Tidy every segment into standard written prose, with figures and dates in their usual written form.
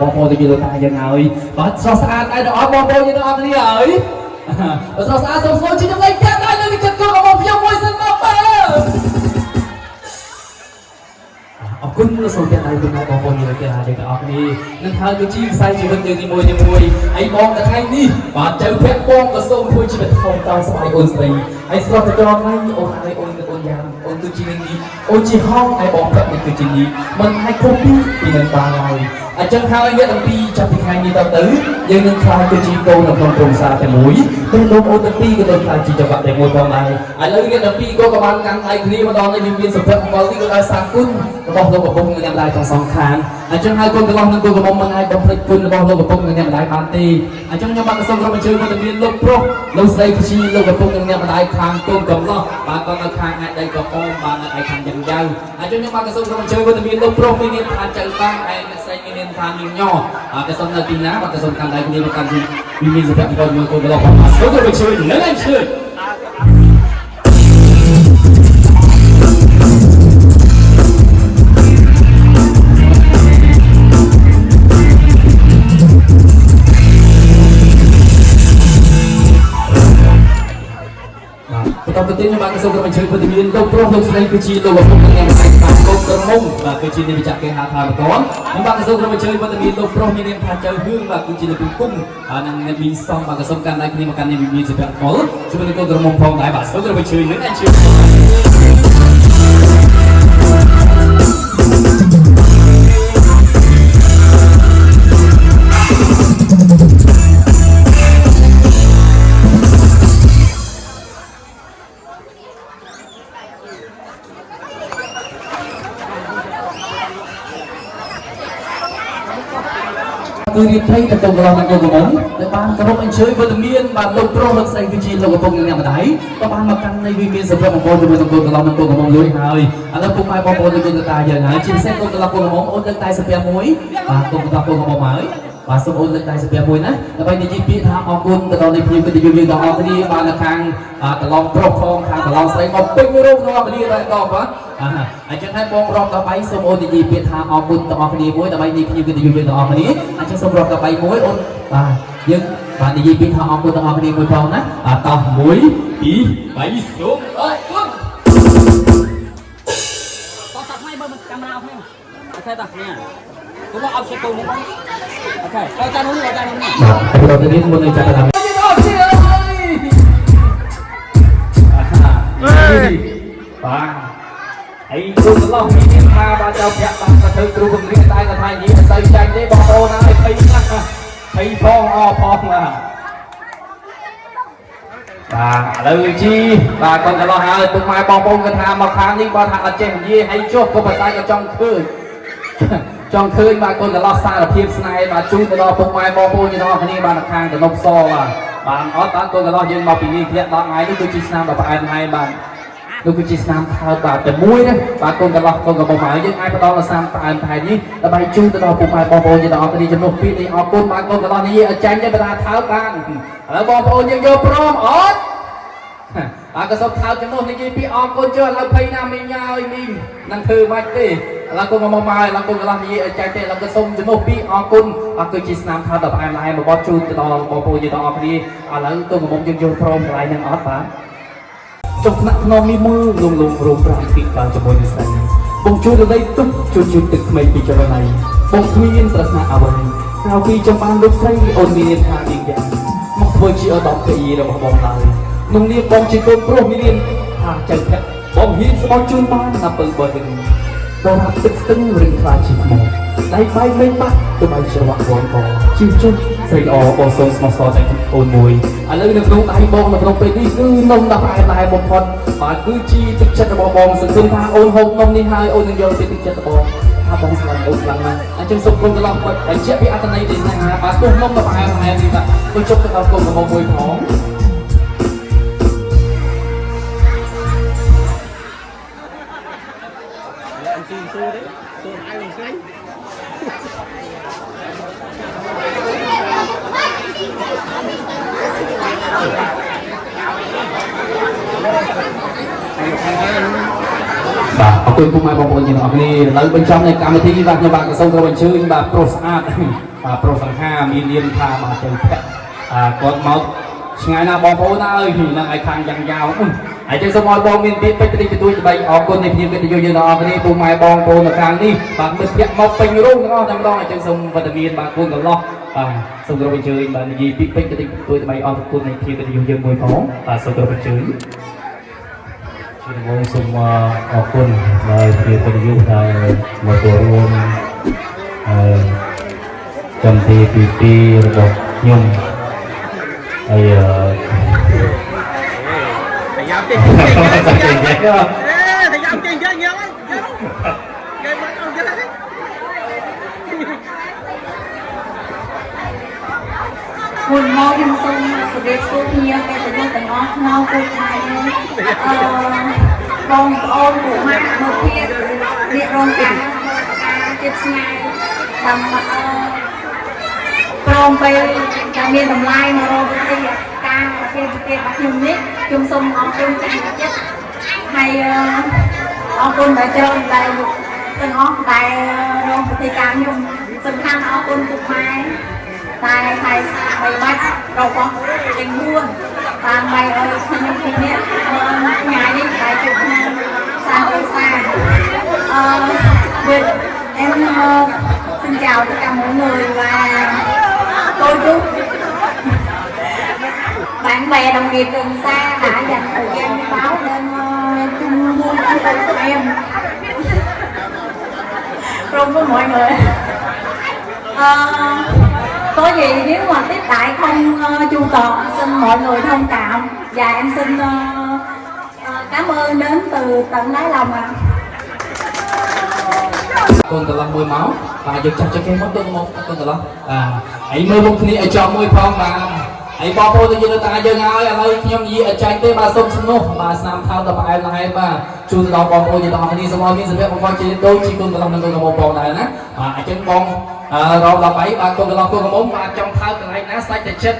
បងប្អូនទៅយល់ថាយ៉ាងហើយបាទស្រស់ស្អាតដែរដល់បងប្អូនយើងទាំងអស់គ្នាហើយបាទស្រស់ស្អាតសូមស្គាល់ជាចំណេញកាត់ដល់នៅចិត្តគោលរបស់ខ្ញុំមួយសិនមកបាទអរគុណសូមតែដៃពីបងប្អូនយើងទាំងអស់គ្នានឹងហើយគឺជាខ្សែជីវិតយើងទីមួយហើយបងតែថ្ងៃនេះបាទចៅភ័ក្របងក៏សូមធ្វើជីវិតថោកតោស្បែកអូនស្រីហើយស្រស់ទៅដល់ថ្ងៃអូនហើយអូនទៅអូនយ៉ាងអូនគឺជានេះអូនជាហងហើយបងភ័ក្រនេះគឺជានេះមិនអាចគ្រប់ពីនឹងបានឡើយអញ្ចឹងហើយអ្នកទាំងពីរចាប់ពីថ្ងៃនេះតទៅយើងនឹងខ្លាចទៅជាកូននៅក្នុងក្រុមសារតែមួយពេលលោកអូនទាំងពីរក៏នឹងខ្លាចជាចង្វាក់តែមួយផងដែរឥឡូវអ្នកទាំងពីរក៏បានកាន់ដៃគ្នាម្ដងនេះមានសុភមង្គលនេះក៏ដោយសារគុណរបស់លោកឪពុកនិងអ្នកម្ដាយទាំងសងខាងអញ្ចឹងហើយកូនកន្លោះនិងកូនកំមុំមិនអាចបំភ្លេចគុណរបស់លោកឪពុកនិងអ្នកម្ដាយបានទេអញ្ចឹងខ្ញុំបាទសូមក្រុមអញ្ជើញមកទៅមានលោកប្រុសលោកស្រីគឺជាលោកឪពុកនិងអ្នកម្ដាយខាងកូនកន្លោះបាទក៏នៅខាងអ្នកដៃក៏អមបាទនៅឯខាងយ៉ាងយ៉ាវអញ្ចឹងខ្ញុំបាទសូមក្រុមអញ្ជើញមកទៅមានលោកប្រុសមាននាមថាចៅតាំងឯអ្នកស្រីមាននាមថានាងញ៉ក៏សូមនៅទីណាបាទក៏សូមកាន់ដៃគ្នាមកកាន់ទីមានសុភមង្គលមួយកូនកន្លោះផងសូមក្រុមអញ្ជើញនឹងអញ្ជើញបន្តទៅទៀតខ្ញុំបានសូមក្រុមអញ្ជើញពលមានលោកប្រុសលោកស្រីគឺជាលោកឪពុកនិងអ្នកម្ដាយបានកូនក្រមុំបាទគឺជានាមចាក់គេហៅថាបកនខ្ញុំបានសូមក្រុមអញ្ជើញពលមានលោកប្រុសមាននាមថាចៅហឿងបាទគឺជាលោកគុំនិងអ្នកមានសំបាទសូមកាន់ដៃគ្នាមកកាន់នាមមានសុភមង្គលជាមួយនឹងកូនក្រមុំផងដែរបាទសូមក្រុមអញ្ជើញនឹងអញ្ជើញគឺរៀបព្រៃទៅកន្លងនឹងកូនកមុំដែលបានគោរពអញ្ជើញវត្តមានបាទលោកប្រុសលោកស្រីគឺជាលោកឪពុកនិងអ្នកម្ដាយក៏បានមកកាន់នៃវិមានសុភមង្គលជាមួយនឹងកូនកន្លងនឹងកូនកមុំលួយហើយឥឡូវពុកម៉ែបងប្អូនយើងទៅតាយើងហើយជាពិសេសកូនកន្លងកូនកមុំអូនលើកតែសាពះមួយបាទកូនកន្លងកូនកមុំហើយបាទសូមអូនលើកតែសាពះមួយណាដើម្បីនិយាយពាក្យថាអរគុណទៅដល់នៃភ្ញៀវកិត្តិយសយើងទាំងអស់គ្នាបាននៅខាងកន្លងប្រុសផងខាងកន្លងស្រីមកពេញរូបទាំងអស់គ្នាដែរតបបាទអញ្ចឹងហើយបងរាប់ដល់3សូមអូននិយាយពាក្យថាអរគុណទាំងអស់គ្នាមួយដើម្បីនៃភ្ញៀវកិត្តិយសយើងទាំងអស់គ្នាអញ្ចឹងសូមរាប់ដល់3មួយអូនបាទយើងបាទនិយាយពាក្យថាអរគុណទាំងអស់គ្នាមួយផងណាតោះ1 2 3សូមអរគុណតោះតាក់ឲ្យមើលកាមេរ៉ាអស់ហ្នឹងអូខេតាស់នេះគូមកអត់ជាគូមកអូខេទៅតាមនោះទៅតាមនោះបាទទៅនេះមុននឹងចាប់តាមបាទហើយគូកន្លោះមានថាបាទចៅប្រាក់បានទៅធ្វើគ្រូបង្រៀនតែថ្ងៃនេះមិនសូវចាញ់ទេបងប្អូនហើយភ័យណាស់ភ័យផងអផងបាទឥឡូវជីបាទកូនកន្លោះហើយពុកម៉ែបងប្អូនគាត់ថាមកខាងនេះបើថាអត់ចេះនិយាយហើយចុះក៏ប៉ុន្តែក៏ចង់ឃើញបាទកូនកន្លោះសារភាពស្នេហ៍បាទជូនទៅដល់ពុកម៉ែបងប្អូនទាំងអស់គ្នាបាទខាងតំណប់សបាទអត់តានកូនកន្លោះយើងមកពីនេះធ្លាក់ដល់ថ្ងៃនេះគឺជាឆ្នាំដ៏ផ្អែមហើយបាទនោះគឺជាស្នាមថើបបាទតែមួយណាបាទកូនកន្លោះកូនកំពុងហើយយើងអាចផ្ដល់ដល់ស្នាមផ្អែមថែនេះដើម្បីជូនទៅដល់ពុកម៉ែបងប្អូនយើងទាំងអស់គ្នាជំនួសពីនេះអរគុណបាទកូនកន្លោះនេះឲ្យចាញ់ទេបើថាថើបបានឥឡូវបងប្អូនយើងយកព្រមអត់បាទក៏សូមថើបជំនួសនិយាយពីអរគុណចុះឥឡូវភ័យណាមីញ៉ាអើយមីងនឹងធ្វើមិនទេឥឡូវកូនកំពុងមកឥឡូវកូនកន្លោះនិយាយឲ្យចាញ់ទេឥឡូវក៏សូមជំនួសពីអរគុណបាទគឺជាស្នាមថើបដ៏ផ្អែមល្ហែមរបស់ជូនទៅដល់បងប្អូនយើងទាំងអស់គ្នាឥឡូវកូនកំពុងយើងយកព្រមកន្លែងហ្នឹងអត់បាទចុះថ្នាក់ក្នុងនេះមើលលងរោមប្រាំពីបានជាមួយនឹងស្រីបងជួយរំលែកទុកជួយទឹកក្មេងពីចរណៃបងគ្មានប្រាថ្នាអ្វីក្រៅពីចង់បានលោកស្រីអូនមានថាជាយ៉ាងមកធ្វើជាឧត្តមកីរបស់បងឡើយក្នុងនាមបងជាកូនប្រុសមានថាចៅភ័ក្របងហ៊ានស្បោជូនបានណាពើបើនឹងបងរាប់ទឹកស្ទឹងរឹងខ្លាចជាខ្មោចដៃបាយមិនបាក់ទៅឲ្យច្រវាក់បងកជីវជនស្រីល្អបងសូមស្មោះសរតែអូនមួយឥឡូវនៅក្នុងដៃបងនៅក្នុងពេលនេះគឺនំដល់ផ្អែមដែរបំផុតបាទគឺជាទឹកចិត្តរបស់បងសង្ឃឹមថាអូនហូបនំនេះហើយអូននឹងយកទៅទឹកចិត្តរបស់ថាបងស្លាញ់អូនខ្លាំងណាស់អញ្ចឹងសូមកូនកន្លោះបញ្ជាក់ពីអត្ថន័យនៃស្នេហាបាទទោះនំដល់ផ្អែមនេះបាទខ្ញុំជប់ទៅដល់កូនកំមុំមួយផងបាទអរគុ គឺពុកម៉ែបងប្អូនទាំងអស់គ្នាឥឡូវបញ្ចប់នៃកម្មវិធីបាទខ្ញុំបាទក៏សូមគោរពអញ្ជើញបាទប្រុសស្អាតបាទប្រុសសង្ហាមាននាមថាបាទចៅភ័ក្រគាត់មកឆ្ងាយណាស់បងប្អូនអើយនឹងឲ្យខាងយ៉ាងយ៉ាវហើយចឹងសូមឲ្យបងមានពាក្យពេចន៍តិចតួចដើម្បីអរគុណនៃភ្ញៀវកិត្តិយសយើងទាំងអស់គ្នាពុកម៉ែបងប្អូននៅខាងនេះបាទមិត្តភក្តិមកពេញរូបទាំងអស់តែម្ដងហើយចឹងសូមវត្តមានបាទគុណកន្លោះបាទសូមគោរពអញ្ជើញបាទនិយាយពាក្យពេចន៍តិចតួចដើម្បីអរគុណនៃភ្ញៀវកិត្តិយសយើងមួយផងបាទសូមគោរពអញ្ជើញជាដំបូងសូមអរគុណដល់ភ្ញៀវកិត្តិយសដែលមកចូលរួមកម្មវិធីទី2របស់ខ្ញុំហើយ thầy giáo chơi thầy giáo chơi chơi nhiều lắm chơi mấy con chơi đấy buồn mò thêm sông sự việc số kia cái tự nhiên tình ngó ngao cô trai con ôn của mặt một kia điện rong cả chết ngay tầm con bay cả miền tầm lai mà rồi ca kia bắt nhung nít chung sông ông chung chạy chết hay ông quân đã chơi lại từng ngón tại rồi thì cả nhung sân khăn ông quân tục mai tại thầy bày bắt đầu có tình buồn và mày ơi thân nhung thì biết nhà đi tại chụp năm xa hơi xa em xin chào tất cả mọi người và cô chú bạn bè đồng nghiệp gần xa đã dành thời gian đi báo nên chung vui của em rung với mọi người có gì nếu mà tiếp đãi không chu toàn xin mọi người thông cảm và em xin cảm ơn đến từ tận đáy lòng ạ. Con tờ lăng môi máu và giật chặt cho cái mất con tờ lăng hãy mơ một khi cho môi phong mà hãy bỏ vô tôi ta dân ơi ơi nhom gì ở trái tê bà sông sông nô bà sam thao tập ai là hay bà chu tờ bỏ vô thì tao đi xong rồi sẽ biết một con chỉ đôi chỉ con tờ lăng nên con một bò này nè mà chân con rồi là bảy bà con tờ lăng con bốn bà trong thao tờ này ná sai tờ chết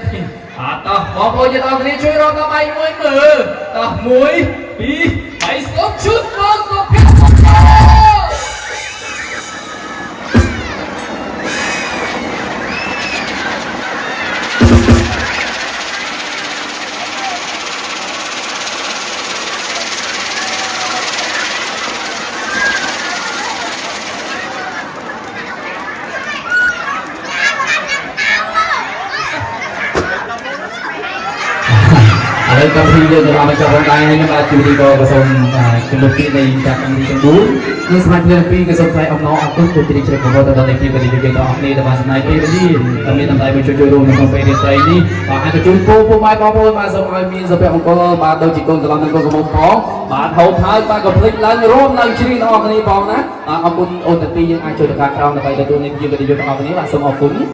tao bỏ vô thì tao đi chơi rồi tao bay mũi mừ tao mũi đi bảy sốt chút con ở trong khi giờ làm cho con tay nhưng mà chủ đi có xong trong một khi này chắc anh đi trong bún nhưng mà khi khi cái xong tay ông nó cũng chủ đi chơi của tôi đây khi cái điều gì đó này là này cái gì tầm này tầm tay mình chơi luôn không phải đi tay đi và hai cái chúng cô mai bao môi mà xong rồi mình giờ phải ông có ba đôi chỉ con làm con một phó bạn hậu thái ba còn click lên rôm lên chỉ nó cái này bóng á ông cũng ôn tập đi nhưng ai chơi được cả trong là vậy là tôi nên như cái điều đó là xong ông cũng